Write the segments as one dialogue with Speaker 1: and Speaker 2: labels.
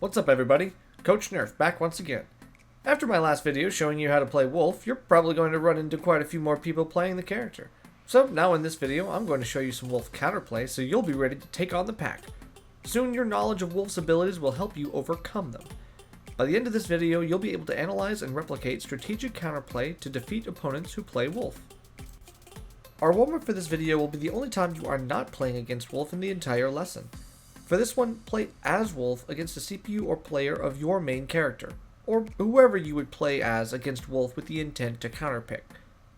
Speaker 1: What's up everybody? Coach Nerf back once again. After my last video showing you how to play Wolf, you're probably going to run into quite a few more people playing the character. So now in this video, I'm going to show you some Wolf counterplay so you'll be ready to take on the pack. Soon your knowledge of Wolf's abilities will help you overcome them. By the end of this video, you'll be able to analyze and replicate strategic counterplay to defeat opponents who play Wolf. Our warm-up for this video will be the only time you are not playing against Wolf in the entire lesson. For this one, play as Wolf against a CPU or player of your main character, or whoever you would play as against Wolf with the intent to counterpick.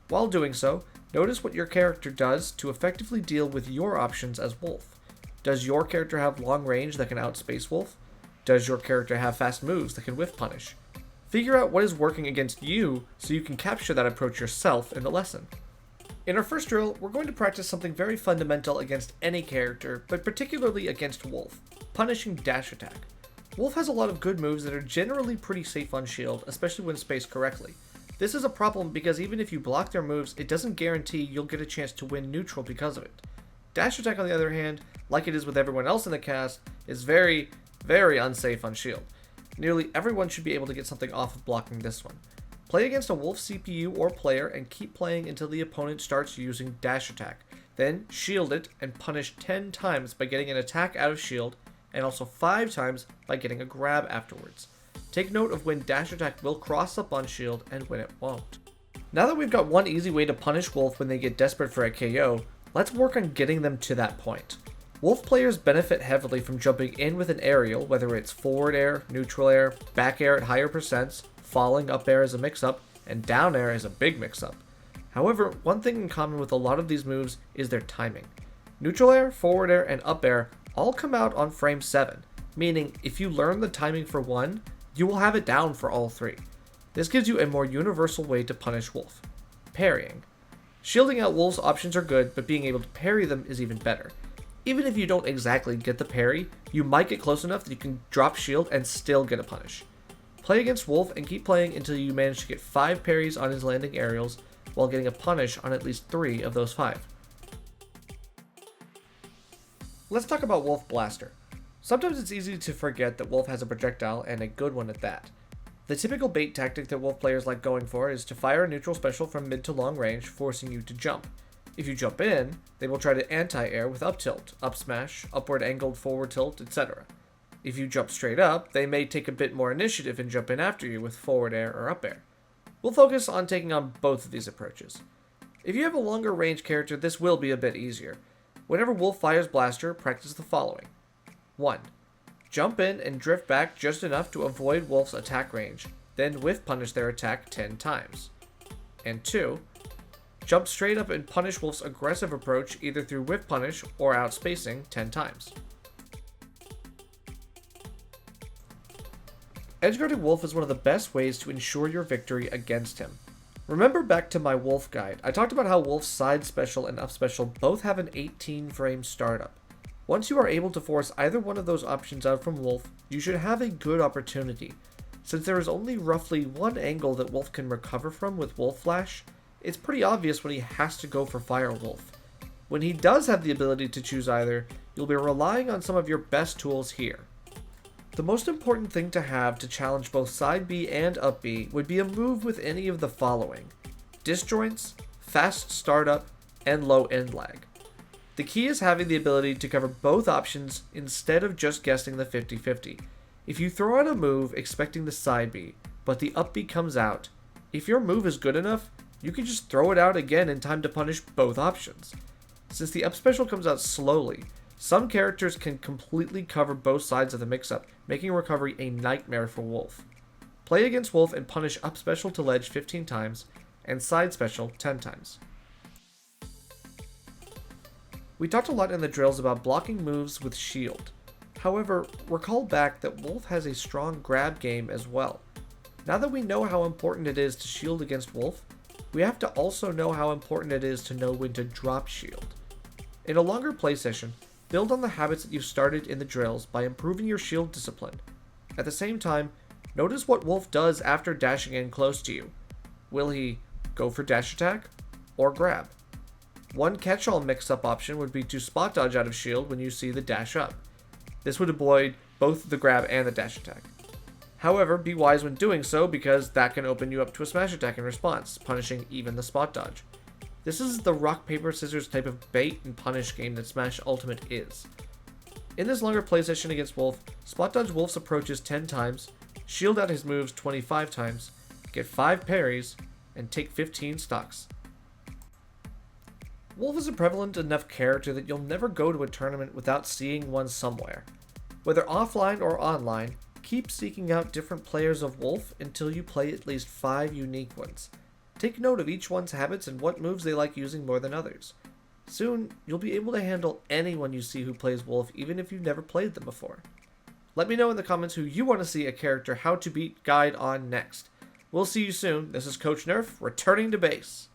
Speaker 1: While doing so, notice what your character does to effectively deal with your options as Wolf. Does your character have long range that can outspace Wolf? Does your character have fast moves that can whiff punish? Figure out what is working against you so you can capture that approach yourself in the lesson. In our first drill, we're going to practice something very fundamental against any character, but particularly against Wolf, punishing dash attack. Wolf has a lot of good moves that are generally pretty safe on shield, especially when spaced correctly. This is a problem because even if you block their moves, it doesn't guarantee you'll get a chance to win neutral because of it. Dash attack, on the other hand, like it is with everyone else in the cast, is very, very unsafe on shield. Nearly everyone should be able to get something off of blocking this one. Play against a Wolf CPU or player and keep playing until the opponent starts using dash attack. Then shield it and punish 10 times by getting an attack out of shield, and also 5 times by getting a grab afterwards. Take note of when dash attack will cross up on shield and when it won't. Now that we've got one easy way to punish Wolf when they get desperate for a KO, let's work on getting them to that point. Wolf players benefit heavily from jumping in with an aerial, whether it's forward air, neutral air, back air at higher percents, falling up air is a mix-up, and down air is a big mix-up. However, one thing in common with a lot of these moves is their timing. Neutral air, forward air, and up air all come out on frame 7, meaning if you learn the timing for one, you will have it down for all 3. This gives you a more universal way to punish Wolf. Parrying. Shielding out Wolf's options are good, but being able to parry them is even better. Even if you don't exactly get the parry, you might get close enough that you can drop shield and still get a punish. Play against Wolf and keep playing until you manage to get 5 parries on his landing aerials while getting a punish on at least 3 of those 5. Let's talk about Wolf Blaster. Sometimes it's easy to forget that Wolf has a projectile, and a good one at that. The typical bait tactic that Wolf players like going for is to fire a neutral special from mid to long range, forcing you to jump. If you jump in, they will try to anti-air with up tilt, up smash, upward angled forward tilt, etc. If you jump straight up, they may take a bit more initiative and jump in after you with forward air or up air. We'll focus on taking on both of these approaches. If you have a longer range character, this will be a bit easier. Whenever Wolf fires Blaster, practice the following. 1. Jump in and drift back just enough to avoid Wolf's attack range, then whiff punish their attack 10 times. And 2. Jump straight up and punish Wolf's aggressive approach either through whiff punish or outspacing 10 times. Edgeguarding Wolf is one of the best ways to ensure your victory against him. Remember back to my Wolf guide, I talked about how Wolf's side special and up special both have an 18 frame startup. Once you are able to force either one of those options out from Wolf, you should have a good opportunity. Since there is only roughly one angle that Wolf can recover from with Wolf Flash, it's pretty obvious when he has to go for Fire Wolf. When he does have the ability to choose either, you'll be relying on some of your best tools here. The most important thing to have to challenge both side B and up B would be a move with any of the following: disjoints, fast startup, and low end lag. The key is having the ability to cover both options instead of just guessing the 50-50. If you throw out a move expecting the side B, but the up B comes out, if your move is good enough, you can just throw it out again in time to punish both options. Since the up special comes out slowly, some characters can completely cover both sides of the mix-up, making recovery a nightmare for Wolf. Play against Wolf and punish up special to ledge 15 times, and side special 10 times. We talked a lot in the drills about blocking moves with shield. However, recall back that Wolf has a strong grab game as well. Now that we know how important it is to shield against Wolf, we have to also know how important it is to know when to drop shield. In a longer play session, build on the habits that you've started in the drills by improving your shield discipline. At the same time, notice what Wolf does after dashing in close to you. Will he go for dash attack or grab? One catch-all mix-up option would be to spot dodge out of shield when you see the dash up. This would avoid both the grab and the dash attack. However, be wise when doing so because that can open you up to a smash attack in response, punishing even the spot dodge. This is the rock, paper, scissors type of bait and punish game that Smash Ultimate is. In this longer play session against Wolf, spot dodge Wolf's approaches 10 times, shield out his moves 25 times, get 5 parries, and take 15 stocks. Wolf is a prevalent enough character that you'll never go to a tournament without seeing one somewhere. Whether offline or online, keep seeking out different players of Wolf until you play at least 5 unique ones. Take note of each one's habits and what moves they like using more than others. Soon, you'll be able to handle anyone you see who plays Wolf even if you've never played them before. Let me know in the comments who you want to see a character how to beat guide on next. We'll see you soon. This is Coach Nerf, returning to base.